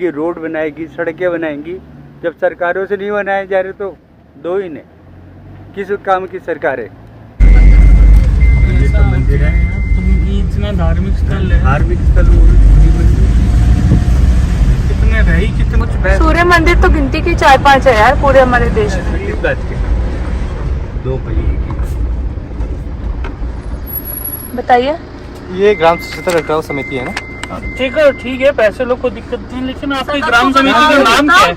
बनाएगी, रोड बनाएगी, सड़कें बनाएंगी। जब सरकारों से नहीं बनाए जा रहे तो दो ही ने, किस काम की सरकार है? मंदिर है, इतना धार्मिक स्थल है, धार्मिक स्थल कितने रही, कितने कुछ सूर्य मंदिर तो गिनती की 4-5 है यार पूरे हमारे देश में। इस बात के दो पहिए की। बताइए। ये ग्राम स्वच्छता रखरखाव समिति है ना? ठीक है, पैसे लोग को दिक्कत नहीं, लेकिन आपकी ग्राम समिति का नाम क्या है?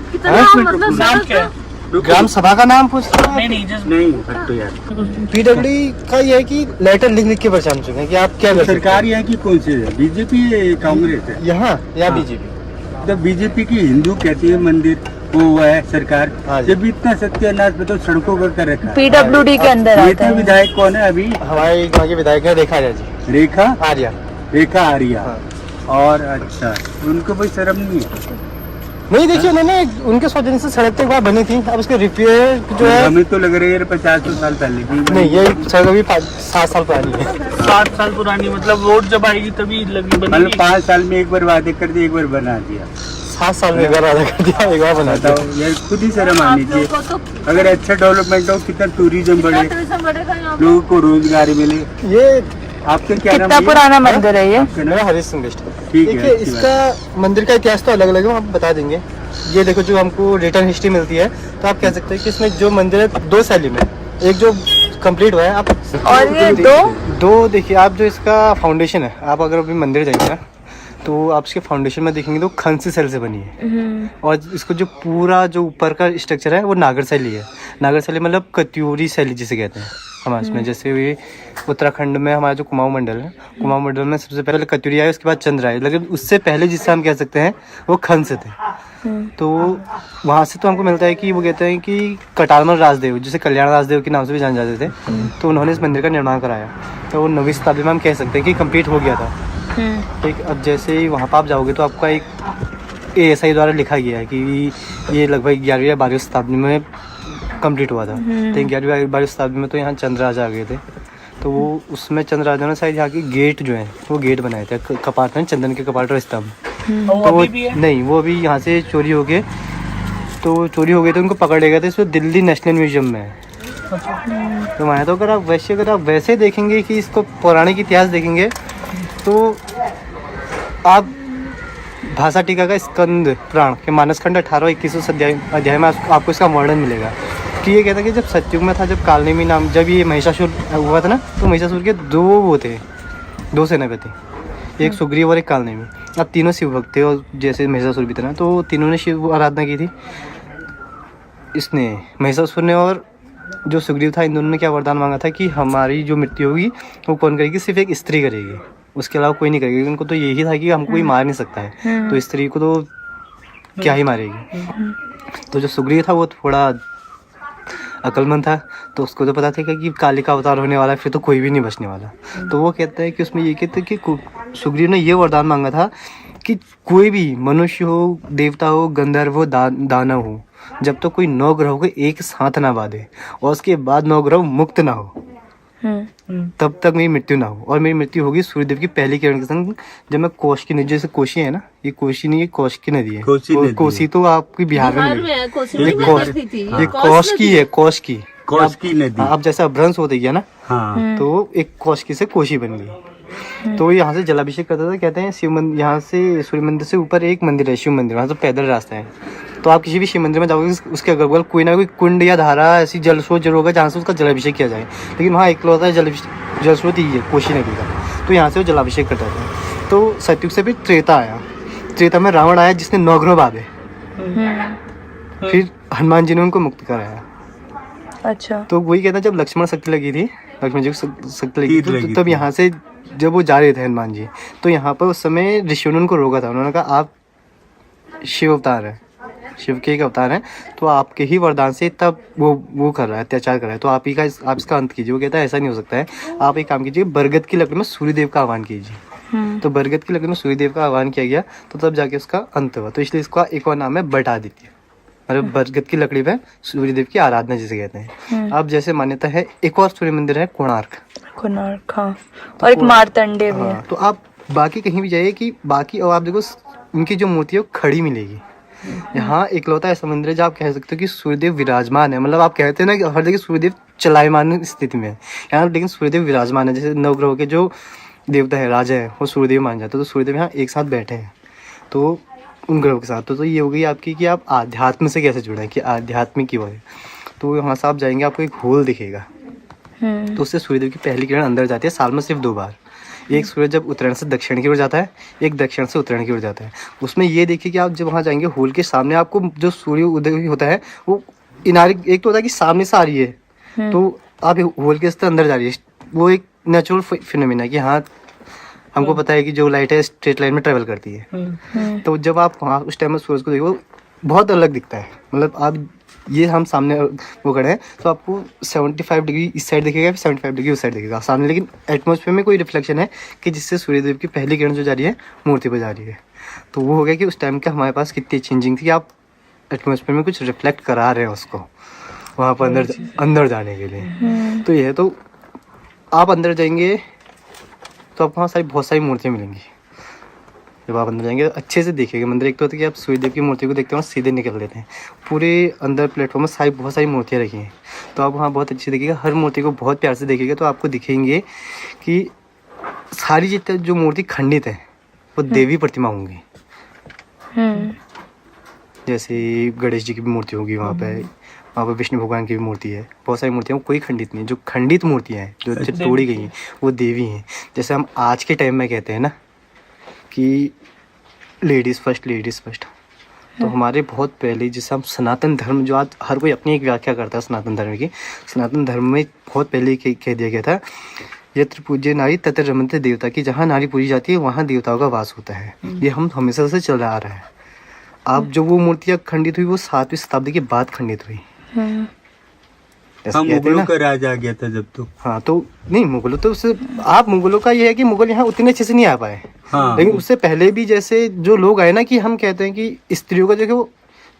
नाम क्या है? ग्राम सभा का नाम पूछते हैं? नहीं तो यार पीडब्ल्यूडी का ये है कि लेटर लिख के पहचान चुके हैं कि आप क्या कर सकते हैं। सरकार यहाँ की कौन सी है? बीजेपी है, कांग्रेस है? यहाँ या हाँ। बीजेपी? जब बीजेपी की हिंदू कहती है मंदिर वो है सरकार, हाँ जी। जब इतना सत्यानाश बताओ सड़कों का कर रखा है। पीडब्ल्यूडी के अंदर आता नेता है। विधायक कौन है अभी? हमारे वहाँ के विधायक है रेखा आर्या जी। रेखा आर्या। रेखा आर्या। हाँ। और अच्छा, उनको कोई शर्म नहीं है? नहीं, देखिए उन्होंने उनके सोचने से सड़क तो एक बार बनी थी, अब उसके रिपेयर जो है हमें तो लग रही है 50 साल पहले की। नहीं, ये सड़क अभी 7 साल पुरानी है। 7 साल पुरानी, मतलब वोट जब आएगी तभी लगी मतलब बनेगी। 5 साल में एक बार वादे कर दिए, एक बार बना दिया। 7 साल में एक बार वादा कर दिया, एक बार बना दिया। बताओ यार, खुद ही शर्म आनी चाहिए। अगर अच्छा डेवलपमेंट हो, कितना टूरिज्म बढ़े, लोगों को रोजगार मिले। ये आपके क्या नाम कितना है? पुराना मंदिर है ये? मेरा हरीश सिंह बिष्ट। ठीक है, देखिए, अच्छी इसका मंदिर का इतिहास तो अलग अलग है, हम बता देंगे। ये देखो, जो हमको रिटर्न हिस्ट्री मिलती है, तो आप कह सकते हैं कि इसमें जो मंदिर है 2 शैली में, एक जो कंप्लीट हुआ है आप, और ये दो देखिए आप, जो इसका फाउंडेशन है, आप अगर अभी मंदिर जाएंगे ना तो आप इसके फाउंडेशन में देखेंगे तो खंसी शैल से बनी है। और इसको जो पूरा जो ऊपर का स्ट्रक्चर है वो नागर शैली है। नागर शैली मतलब कत्यूरी शैली जिसे कहते हैं हमारे इसमें। जैसे भी उत्तराखंड में हमारा जो कुमाऊं मंडल है, कुमाऊं मंडल में सबसे पहले कत्यूरी आए, उसके बाद चंद्र आए, लेकिन उससे पहले जिससे हम कह सकते हैं वो खंस थे। तो वहाँ से तो हमको मिलता है कि वो कहते हैं कि कटारमल राजदेव, जिसे कल्याण राजदेव के नाम से भी जाने जाते थे, तो उन्होंने इस मंदिर का निर्माण कराया। तो 9वीं शताब्दी में हम कह सकते हैं कि कंप्लीट हो गया था। ठीक, अब जैसे ही वहाँ पर आप जाओगे तो आपका एक ASI द्वारा लिखा गया है कि ये लगभग 11वीं या 12वीं शताब्दी में कंप्लीट हुआ था। तो 11वीं या 12वीं शताब्दी में तो यहाँ चंद्रराजा आ गए थे, तो वो उसमें चंद्रराजा ने शायद यहाँ की गेट जो है वो गेट बनाए थे, कपाट में चंदन के कपाट और स्तंभ। तो वो नहीं, वो अभी यहाँ से चोरी हो गए, तो चोरी हो गए थे, उनको पकड़ ले गए थे, इसमें दिल्ली नेशनल म्यूजियम में है। तो वहाँ तो अगर आप वैसे देखेंगे कि इसको पौराणिक इतिहास देखेंगे तो आप भाषा टीका का स्कंद पुराण के मानसखंड 18-21 अध्याय में आपको इसका वर्णन मिलेगा कि ये कहता है कि जब सतयुग में था, जब कालनेमी नाम, जब ये महिषासुर हुआ था ना, तो महिषासुर के 2 वो थे, 2 सेनापति, एक सुग्रीव और एक कालनेमी। अब तीनों शिव भक्त थे, और जैसे महिषासुर भी थे ना, तो तीनों ने शिव आराधना की थी। इसने महिषासुर ने और जो सुग्रीव था, इन दोनों ने क्या वरदान मांगा था कि हमारी जो मृत्यु होगी वो कौन करेगी? सिर्फ एक स्त्री करेगी, उसके अलावा कोई नहीं करेगी। उनको तो यही था कि हमको कोई मार नहीं सकता है, तो स्त्री को तो क्या ही मारेगी। तो जो सुग्रीव था वो थोड़ा अक्लमंद था, तो उसको तो पता था कि काली का अवतार होने वाला है, फिर तो कोई भी नहीं बचने वाला। तो वो कहता है कि उसमें ये कहते हैं कि सुग्रीव ने ये वरदान मांगा था कि कोई भी मनुष्य हो, देवता हो, गंधर्व हो, दानव हो, जब तक कोई 9 ग्रहों को एक साथ ना बांधे और उसके बाद 9 ग्रह मुक्त ना हो, तब तक मेरी मृत्यु ना हो। और मेरी मृत्यु होगी सूर्यदेव की पहली किरण के संग, जब मैं कोश की नदी, जैसे कोशी है ना, ये कोशी नहीं, ये कोश की नदी है। कोसी तो आपकी बिहार में मिलेगी, ये कोश की है, कोश की नदी। अब जैसे अभ्रंश होते गया ना, तो एक कोश की से कोशी बन गई। तो यहाँ से जलाभिषेक करता था। कहते हैं शिव मंदिर, यहाँ से सूर्य मंदिर से ऊपर एक मंदिर है, शिव मंदिर, वहाँ से पैदल रास्ता है। तो आप किसी भी शिव मंदिर में जाओगे, उसके अगल बगल कोई ना कोई कुंड या धारा, ऐसी जल स्रोत जरूर होगा जहाँ से उसका जलाभिषेक किया जाए। लेकिन वहाँ इकलौता जल स्रोत ही है, कोशी नदी का, तो यहाँ से वो जलाभिषेक करता था। तो सतयुग से फिर त्रेता आया। त्रेता में रावण आया, जिसने 9 ग्रह बांधे, फिर हनुमान जी ने उनको मुक्त कराया। अच्छा। तो वही कहता, जब लक्ष्मण शक्ति लगी थी, लक्ष्मण जी को शक्ति लगी थी, तब यहाँ से जब वो जा रहे थे हनुमान जी, तो यहाँ पर उस समय ऋषियों ने उनको रोका था। उन्होंने कहा आप शिव अवतार है, शिव के एक अवतार हैं, तो आपके ही वरदान से तब वो कर रहा है, अत्याचार कर रहा है, तो आप इसका अंत कीजिए। वो कहता है ऐसा नहीं हो सकता है, आप एक काम कीजिए, बरगद की लकड़ी में सूर्यदेव का आह्वान कीजिए। तो बरगद की लकड़ी में सूर्यदेव का आह्वान किया गया, तो तब जाके उसका अंत हुआ। तो इसलिए इसका एक और नाम है बटादित्य, मतलब बरगद की लकड़ी में सूर्यदेव की आराधना जिसे कहते हैं। अब जैसे मान्यता है, एक और सूर्य मंदिर है कोणार्क, हाँ। और एक मार्तंडे भी है। तो आप बाकी कहीं भी जाइए कि बाकी, और आप देखो उनकी जो मूर्ति है वो खड़ी मिलेगी। यहाँ इकलौता ऐसा मंदिर है जहाँ आप कह सकते हो कि सूर्यदेव विराजमान है। मतलब आप कहते हैं ना कि हर जगह सूर्यदेव चलायमान स्थिति में है, यहाँ लेकिन सूर्यदेव विराजमान है। जैसे नवग्रहों के जो देवता है, राजा है, वो सूर्यदेव मान जाते हैं, तो सूर्यदेव यहाँ एक साथ बैठे हैं तो उन ग्रहों के साथ। तो ये हो गई आपकी कि आप आध्यात्म से कैसे जुड़े हैं, कि आध्यात्मिक की वो है। तो वहाँ से आप जाएंगे, आपको एक होल दिखेगा, तो उससे सूर्यदेव की पहली किरण अंदर जाती है साल में सिर्फ 2 बार। एक सूर्य जब उत्तरायण से दक्षिण की ओर जाता है, एक दक्षिण से उत्तरायण की ओर जाता है। उसमें ये देखिए कि आप जब वहाँ जाएंगे, होल के सामने आपको जो सूर्य उदय होता है वो इनारे, एक तो होता है कि सामने से आ रही है, तो आप होल के अंदर जा रही है। वो एक नेचुरल फिनोमेना है कि हाँ हमको पता है कि जो लाइट है स्ट्रेट लाइन में ट्रेवल करती है। तो जब आप वहाँ उस टाइम में सूरज को देखो, बहुत अलग दिखता है। मतलब आप ये हम सामने वो खड़े हैं तो आपको 75 डिग्री इस साइड दिखेगा, 75 डिग्री उस साइड दिखेगा सामने, लेकिन एटमॉस्फेयर में कोई रिफ्लेक्शन है कि जिससे सूर्यदेव की पहली किरण जो जा रही है मूर्ति पर जा रही है। तो वो हो गया कि उस टाइम का हमारे पास कितनी चेंजिंग थी, आप एटमॉस्फेयर में कुछ रिफ्लेक्ट करा रहे हैं उसको वहाँ पर अंदर जाने के लिए। तो ये है, तो आप अंदर जाएंगे तो आपको वहाँ बहुत सारी मूर्तियाँ मिलेंगी। जब आप अंदर जाएंगे अच्छे से देखिएगा मंदिर। एक तो होता है कि आप सूर्यदेव की मूर्ति को देखते हो सीधे निकल लेते हैं, पूरे अंदर प्लेटफॉर्म में बहुत सारी मूर्तियाँ रखी हैं। तो आप वहाँ बहुत अच्छे से देखिएगा, हर मूर्ति को बहुत प्यार से देखिएगा, तो आपको दिखेंगे कि सारी जितनी जो मूर्ति खंडित है वो देवी प्रतिमा होंगी। जैसे गणेश जी की भी मूर्ति होगी वहाँ पर विष्णु भगवान की भी मूर्ति है, बहुत सारी मूर्तियाँ, कोई खंडित नहीं। जो खंडित मूर्तियाँ हैं जो तोड़ी गई हैं वो देवी हैं। जैसे हम आज के टाइम में कहते हैं ना कि लेडीज़ फर्स्ट, तो हमारे बहुत पहले जैसे हम सनातन धर्म, जो आज हर कोई अपनी एक व्याख्या करता है सनातन धर्म की, सनातन धर्म में बहुत पहले कह दिया गया था यत्र पूज्य नारी तत्र रमन्ते देवता, की जहाँ नारी पूजी जाती है वहाँ देवताओं का वास होता है। ये हम हमेशा से चला आ रहा है। अब जो वो मूर्तियाँ खंडित हुई वो 7वीं शताब्दी के बाद खंडित हुई। हाँ, मुगलों का राज आ गया था जब तो। हाँ, तो नहीं मुगलों तो उससे आप मुगलों का ये है कि मुगल यहाँ उतने अच्छे से नहीं आ पाए। हाँ, लेकिन उससे पहले भी जैसे जो लोग आए ना, कि हम कहते हैं कि स्त्रियों का जो है वो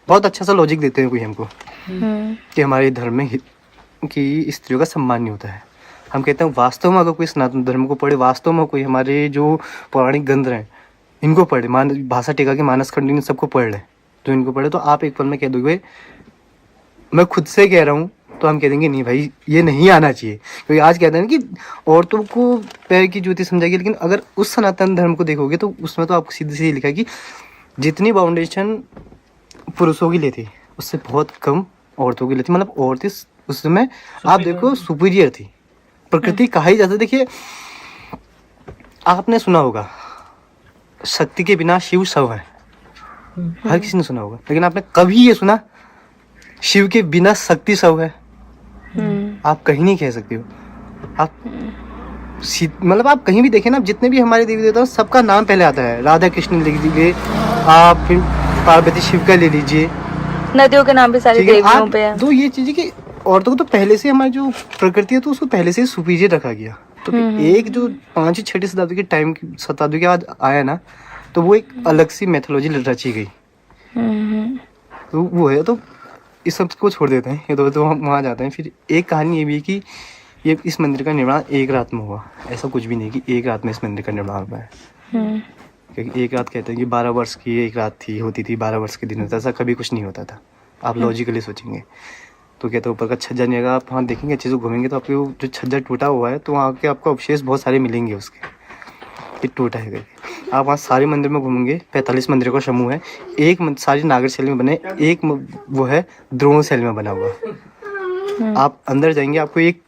बहुत अच्छा सा लॉजिक देते हैं कोई हमको कि हमारे धर्म में कि स्त्रियों का सम्मान नहीं होता है। हम कहते हैं वास्तव में अगर कोई सनातन धर्म को पढ़े, वास्तव में कोई हमारे जो पौराणिक ग्रंथ हैं इनको पढ़े, भाषा टीका के मानस खंड इन सबको पढ़ ले, तो इनको पढ़े, तो आप एक पल में कह दोगे, मैं खुद से कह रहा हूँ, तो हम कह देंगे नहीं भाई ये नहीं आना चाहिए। क्योंकि आज कहते हैं कि औरतों को पैर की जूती समझाएगी, लेकिन अगर उस सनातन धर्म को देखोगे तो उसमें तो आपको सीधे सीधे लिखा है कि जितनी बाउंडेशन पुरुषों की लेती उससे बहुत कम औरतों की लेती। मतलब औरतें उस समय आप देखो सुपीरियर थी, प्रकृति कहा ही जाता। देखिए आपने सुना होगा शक्ति के बिना शिव शव है, हर किसी ने सुना होगा, लेकिन आपने कभी ये सुना शिव के बिना शक्ति शव है? आप कहीं नहीं कह सकते हो। आप मतलब आप कहीं भी देखें ना, जितने भी हमारे देवी देवता सबका नाम पहले आता है। राधा कृष्ण लिख लीजिए आप, फिर पार्वती शिव का ले लीजिए, नदियों के नाम भी सारी देवियों पे है। तो ये चीज़ कि औरतों को तो पहले से हमारी जो प्रकृति है तो उसको पहले से सुपीरियर रखा गया। तो एक जो 5वीं 6वीं शताब्दी के टाइम की शताब्दी के बाद आया ना, तो वो एक अलग सी मैथोलॉजी रची गई। तो वो है, तो इस सब को छोड़ देते हैं, ये तो हम वहाँ जाते हैं। फिर एक कहानी ये भी है कि ये इस मंदिर का निर्माण एक रात में हुआ, ऐसा कुछ भी नहीं कि एक रात में इस मंदिर का निर्माण हुआ है। क्योंकि एक रात कहते हैं कि 12 वर्ष की एक रात थी, होती थी 12 वर्ष के दिन होता, ऐसा कभी कुछ नहीं होता था। आप लॉजिकली सोचेंगे तो कहते हैं ऊपर का छज्जा नहीं आएगा, आप वहाँ देखेंगे अच्छे से घूमेंगे तो आपको जो छज्जा टूटा हुआ है तो वहाँ के आपको अवशेष बहुत सारे मिलेंगे उसके, ये टूटा है करके। आप वहाँ सारे मंदिर में घूमेंगे, 45 मंदिरों का समूह है। एक सारी नागर शैली में बने, एक वो है द्रोण शैली में बना हुआ। आप अंदर जाएंगे आपको एक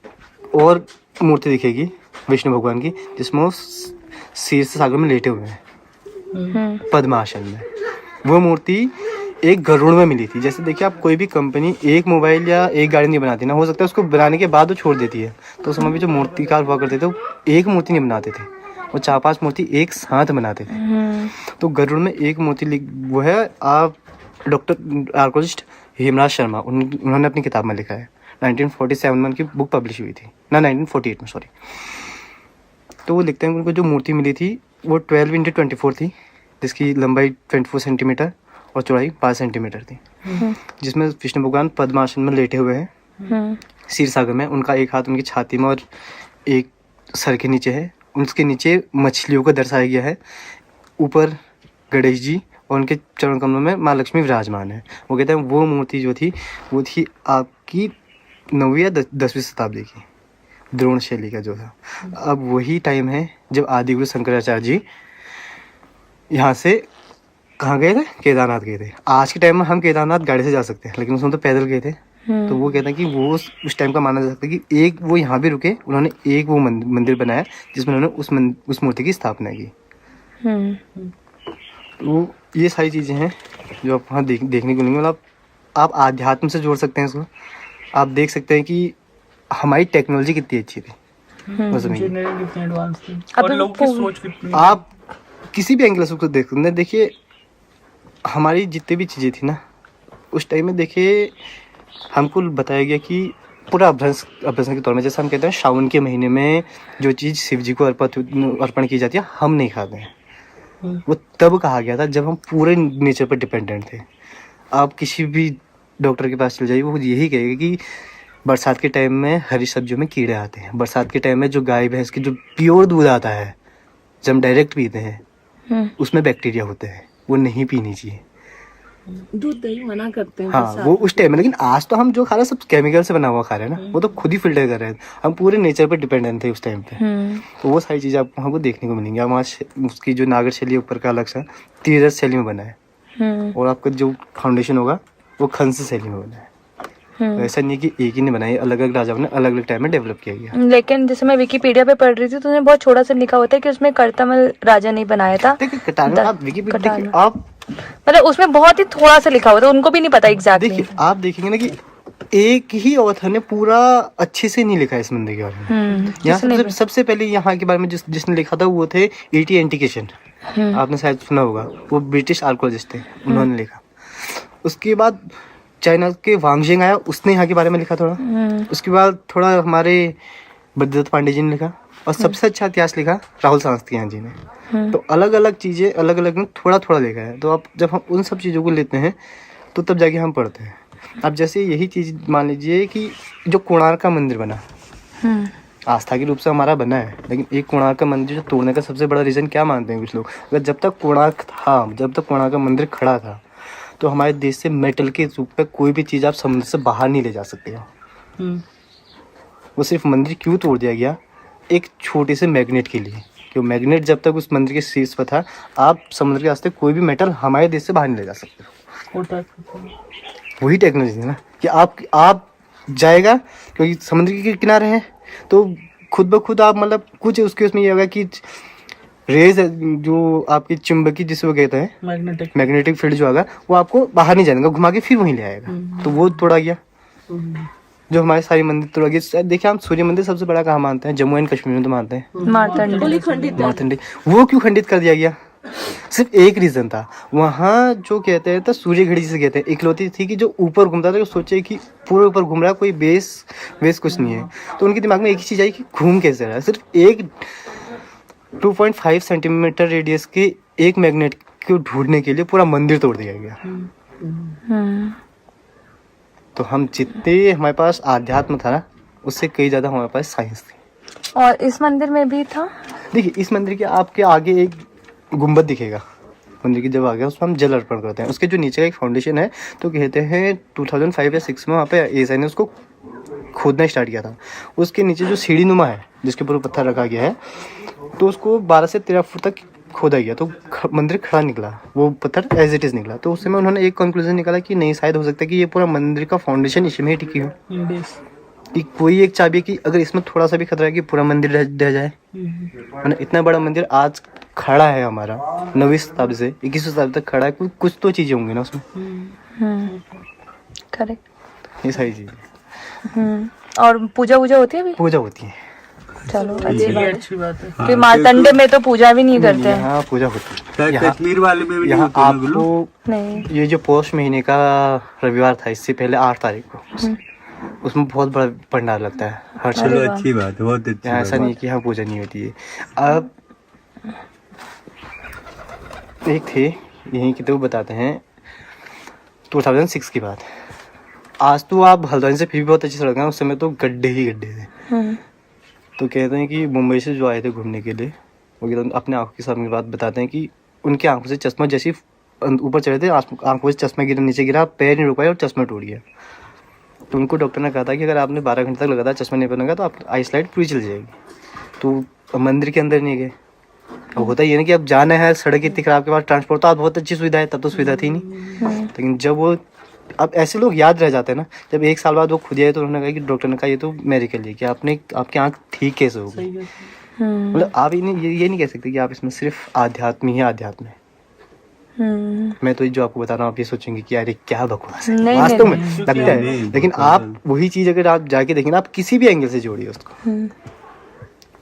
और मूर्ति दिखेगी विष्णु भगवान की, जिसमें वो शीर्ष सागर में लेटे हुए हैं पद्मासन में। वो मूर्ति एक गरुड़ में मिली थी। जैसे देखिए आप कोई भी कंपनी एक मोबाइल या एक गाड़ी नहीं बनाती ना, हो सकता है उसको बनाने के बाद वो छोड़ देती है, तो उस समय भी जो मूर्तिकार हुआ करते थे वो एक मूर्ति नहीं बनाते थे, वो 4-5 मूर्ति एक साथ बनाते थे। तो गरुड़ में एक मूर्ति वो है, आप डॉक्टर आर्कोलॉजिस्ट हेमराज शर्मा उन्होंने अपनी किताब में लिखा है। 1947 में उनकी बुक पब्लिश हुई थी ना, 1948 में सॉरी। तो वो लिखते हैं उनको जो मूर्ति मिली थी वो 12x24 थी, जिसकी लंबाई 24 सेंटीमीटर और चौड़ाई 5 सेंटीमीटर थी, जिसमें विष्णु भगवान पद्मासन में लेटे हुए हैं क्षीर सागर में। उनका एक हाथ उनकी छाती में और एक सर के नीचे है, उसके नीचे मछलियों को दर्शाया गया है। ऊपर गणेश जी और उनके चरण कमलों में माँ लक्ष्मी विराजमान है। वो कहते हैं वो मूर्ति जो थी वो थी आपकी 9वीं या 10वीं शताब्दी की, द्रोण शैली का जो था। अब वही टाइम है जब आदिगुरु शंकराचार्य जी यहाँ से कहाँ गए थे, केदारनाथ गए थे। आज के टाइम में हम केदारनाथ गाड़ी से जा सकते हैं, लेकिन उसमें तो पैदल गए थे। तो वो कहते हैं कि वो उस टाइम का माना जा सकता है कि एक वो यहाँ भी रुके, उन्होंने एक वो मंदिर बनाया जिसमें उन्होंने उस मूर्ति की स्थापना की। तो ये सारी चीज़ें हैं जो आप वहाँ देखने को मिलेंगी। मतलब आप आध्यात्म से जोड़ सकते हैं इसको। आप देख सकते हैं कि हमारी टेक्नोलॉजी कितनी अच्छी थी उस समय की। इंजीनियरिंग कितनी एडवांस थी अब और लोग की सोच कितनी। आप किसी भी एंगल से उसको देख सकते हैं। देखिए हमारी जितनी भी चीज़ें थी ना उस टाइम में, देखिए हमको बताया गया कि पूरा अभ्यंसन के तौर में, जैसे हम कहते हैं सावन के महीने में जो चीज़ शिव जी को अर्पण की जाती है हम नहीं खाते हैं। वो तब कहा गया था जब हम पूरे नेचर पर डिपेंडेंट थे। आप किसी भी डॉक्टर के पास चल जाइए, वो यही कहेगा कि बरसात के टाइम में हरी सब्जियों में कीड़े आते हैं। बरसात के टाइम में जो गाय भैंस की जो प्योर दूध आता है जब हम डायरेक्ट पीते हैं उसमें बैक्टीरिया होते हैं, वो नहीं पीनी चाहिए। दूध दही मना करते हैं। हाँ वो उस टाइम में, लेकिन आज तो हम जो खा रहे हैं सब केमिकल से बना हुआ खा रहे हैं ना, वो तो खुद ही फिल्टर कर रहे हैं। हम पूरे नेचर पे डिपेंडेंट थे उस टाइम पे। तो वो सारी चीज़ें आपको हमको देखने को मिलेंगी। हमारा उसकी जो नागर शैली ऊपर का अलग सा तीरथ शैली में बना है, और आपका जो फाउंडेशन होगा वो खंस शैली में बना है। तो ऐसा नहीं कि एक ही ने बनाई, अलग अलग राजाओं ने अलग अलग टाइम में डेवलप किया गया। लेकिन जैसे मैं विकिपीडिया पे पढ़ रही थी तो उसमें बहुत छोटा सा लिखा होता है कि उसमें करतमल राजा नहीं बनाया था। देखिए कटार आप विकिपीडिया देखिए, आप मतलब उसमें बहुत ही थोड़ा सा लिखा होता है, उनको भी नहीं पता एग्जैक्टली। देखिए आप देखेंगे ना कि एक ही ऑथर ने पूरा अच्छे से नहीं लिखा है इस मंदिर के बारे में। यहाँ सबसे पहले यहाँ के बारे में जिसने लिखा था वो थे E.T. एंटिकेशन, आपने शायद सुना होगा, वो ब्रिटिश आर्कोलॉजिस्ट थे, उन्होंने लिखा। उसके बाद चाइना के वांगजिंग आया, उसने यहाँ के बारे में लिखा थोड़ा। उसके बाद थोड़ा हमारे बद्रीदत्त पांडे जी ने लिखा, और सबसे अच्छा इतिहास लिखा राहुल शास्त्री जी ने। तो अलग अलग चीज़ें अलग अलग ने थोड़ा थोड़ा लिखा है। तो अब जब हम उन सब चीज़ों को लेते हैं तो तब जाके हम पढ़ते हैं। अब जैसे यही चीज़ मान लीजिए कि जो कोणार्क का मंदिर बना, आस्था के रूप से हमारा बना है, लेकिन एक कोणार्क का मंदिर जो तोड़ने का सबसे बड़ा रीज़न क्या मानते हैं कुछ लोग, अगर जब तक कोणार्क था, जब तक कोणार्क का मंदिर खड़ा था, तो हमारे देश से मेटल के रूप में कोई भी चीज़ आप समुद्र से बाहर नहीं ले जा सकते हो। वो सिर्फ मंदिर क्यों तोड़ दिया गया, एक छोटे से मैग्नेट के लिए। क्यों मैग्नेट जब तक उस मंदिर के शीर्ष पर था, आप समुद्र के रास्ते कोई भी मेटल हमारे देश से बाहर नहीं ले जा सकते हो। वही टेक्नोलॉजी है ना कि आप जाएगा, क्योंकि समुद्र के किनारे हैं तो खुद ब खुद आप मतलब कुछ उसमें ये होगा कि रेज जो आपकी चुंबकीय जिसे वो कहते हैं मैग्नेटिक फील्ड जो होगा वो आपको बाहर नहीं जाएगा, घुमा के फिर वहीं ले आएगा। तो वो तोड़ा गया, जो हमारे सारे मंदिर तोड़ा गया। देखिए हम सूर्य मंदिर सबसे बड़ा कहाँ मानते हैं, जम्मू एंड कश्मीर में तो मानते हैं मार्तंडी। वो क्यों खंडित कर दिया गया, सिर्फ एक रीजन था, वहाँ जो कहते हैं तो सूर्य घड़ी जिसे कहते हैं इकलौती थी कि जो ऊपर घूमता था, सोचे कि पूरे ऊपर घूम रहा है, कोई बेस कुछ नहीं है। तो उनके दिमाग में एक ही चीज़ आई कि घूम कैसे रहा है। सिर्फ एक 2.5 सेंटीमीटर रेडियस के एक मैग्नेट को ढूंढने के लिए पूरा मंदिर तोड़ दिया गया। तो हम जितने हमारे पास आध्यात्म था ना, उससे कई ज़्यादा हमारे पास साइंस थी। और इस मंदिर में भी था। देखिए इस मंदिर के आपके आगे एक गुंबद दिखेगा, मंदिर की जब आगे उसमें हम जल अर्पण करते हैं। उसके जो नीचे का एक फाउंडेशन है, तो कहते हैं 2005 या 6 में वहाँ पे एएसआई ने उसको खोदना स्टार्ट किया था। उसके नीचे जो सीढ़ी नुमा है जिसके ऊपर पत्थर रखा गया है, तो उसको 12 से 13 फुट तक खोदा गया, तो मंदिर खड़ा निकला, वो पत्थर एज इट इज निकला। तो उस समय उन्होंने एक कंक्लूजन निकाला कि नहीं, शायद हो सकता है कि ये पूरा मंदिर का फाउंडेशन इसमें ही टिकी हो, कि कोई एक चाबी कि अगर इसमें थोड़ा सा भी खतरा है कि पूरा मंदिर रह जाए। मैंने इतना बड़ा मंदिर आज खड़ा है हमारा 9वीं शताब्दी से 21वीं शताब्दी तक खड़ा है, कुछ तो चीजें होंगी ना उसमें। करेक्ट, ये सारी चीजें। और पूजा होती है अभी? पूजा होती है। चलो अच्छी बात है। कि मार्तंडे में तो पूजा भी नहीं करते हैं। हाँ पूजा होती है। कश्मीर वाले में भी यहाँ आपको नहीं, ये जो पौष महीने का रविवार था, इससे पहले 8 तारीख को उसमें बहुत बड़ा पंडाल लगता है हर साल। चलो अच्छी बात है, बहुत अच्छी। ऐसा नहीं कि यहाँ पूजा नहीं होती है। अब एक थे यहीं की, तो बताते हैं 2006 की बात। आज तो आप हल्द्वानी से फिर भी बहुत अच्छी सड़क है, उस समय तो गड्ढे ही गड्ढे थे। तो कहते हैं कि मुंबई से जो आए थे घूमने के लिए, वो अपने आंखों के सामने बात बताते हैं कि उनकी आंखों से चश्मा जैसी ऊपर चढ़े थे, आंखों से चश्मा गिरा, नीचे गिरा, पैर नहीं रुक पाए और चश्मा टूट गया। तो उनको डॉक्टर ने कहा था कि अगर आपने 12 घंटे तक लगातार चश्मा नहीं पहनेगा तो आप आई साइट पूरी चली जाएगी। तो मंदिर के अंदर नहीं गए। अब होता ये ना कि अब जाना है, सड़क इतनी खराब, के बाद ट्रांसपोर्ट तो बहुत अच्छी सुविधा है, तब तो सुविधा थी नहीं। लेकिन जब वो, अब ऐसे लोग याद रह जाते हैं ना, जब 1 साल बाद वो खुद आए तो उन्होंने कहा कि डॉक्टर ने कहा ये तो मेडिकल है कि आपकी आँख ठीक कैसे हो गई। मतलब आप ये नहीं कह सकते कि आप इसमें सिर्फ आध्यात्म ही है, आध्यात्म है। मैं तो जो आपको बता रहा हूँ आप ये सोचेंगे कि यार क्या बकवास है, वास्तव में लगता है। लेकिन आप वही चीज अगर आप जाके देखें ना, आप किसी भी एंगल से जोड़िए उसको,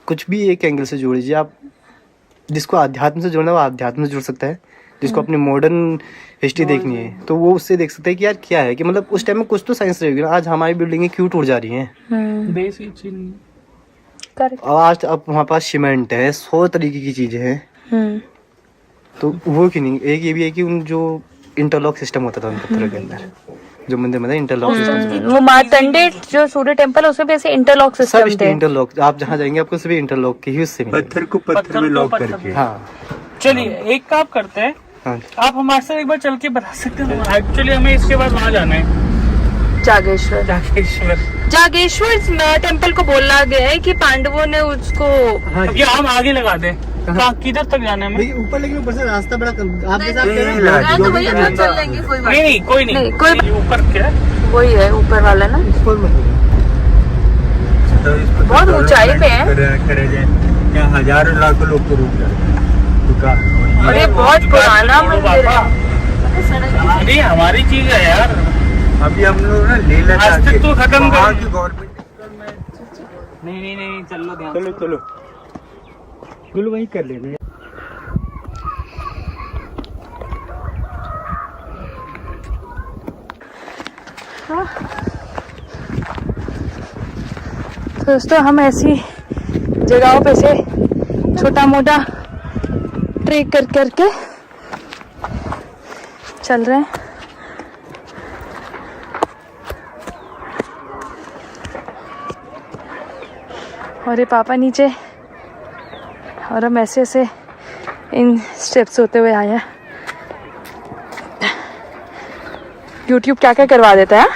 कुछ भी एक एंगल से जोड़िए। आप जिसको आध्यात्म से जोड़ना है वो आध्यात्म से जुड़ सकता है, जिसको अपनी मॉडर्न हिस्ट्री देखनी है तो वो उससे देख सकता है कि यार क्या है, कि मतलब उस टाइम में कुछ तो साइंस रहेगी ना। आज हमारी बिल्डिंगें क्यों टूट जा रही हैं, और आज अब वहाँ पास सीमेंट है, 100 तरीके की चीजें हैं, तो वो क्यों नहीं। एक ये भी है कि उन जो इंटरलॉक सिस्टम होता था उन पत्थरों के अंदर, जो मंदिर में था इंटरलॉक सिस्टम, वो मार्तंडे जो सूर्य टेम्पल उसमें भी ऐसे इंटरलॉक सब सिस्टम थे। इंटरलॉक, आप जहाँ जाएंगे आपको सभी इंटरलॉक के ही उससे मिलेंगे। पत्थर को पत्थर में लॉक करके। हाँ चलिए एक काम करते हैं, हाँ आप हमारे साथ एक बार चल के बता सकते हैं। एक्चुअली हमें इसके बाद वहाँ जाना है, जागेश्वर। जागेश्वर टेम्पल को बोला गया है कि पांडवों ने उसको, अब ये हम आगे लगा दें, कहाँ किधर तक जाना है हमें? ऊपर, लेकिन ऊपर से रास्ता बड़ा आप चल लेंगे कोई बात नहीं कोई नहीं, कोई ऊपर क्या है? वही है ऊपर वाला ना, बहुत ऊंचाई पे है। खड़े जाए यहाँ हजारों लाखों लोग को रुक जाए। और ये बहुत पुराना मंदिर है। अरे हमारी चीज है यार, अभी हम लोग ना ले लेना अस्तित्व खत्म कर। गवर्नमेंट। नहीं चल लो ध्यान। चलो गुल वही कर लेंगे। दोस्तों हम ऐसी जगहों पे से छोटा मोटा ट्रेक करके चल रहे हैं। और ये पापा नीचे, और हम ऐसे ऐसे इन स्टेप्स होते हुए आए हैं। YouTube क्या क्या करवा देता है।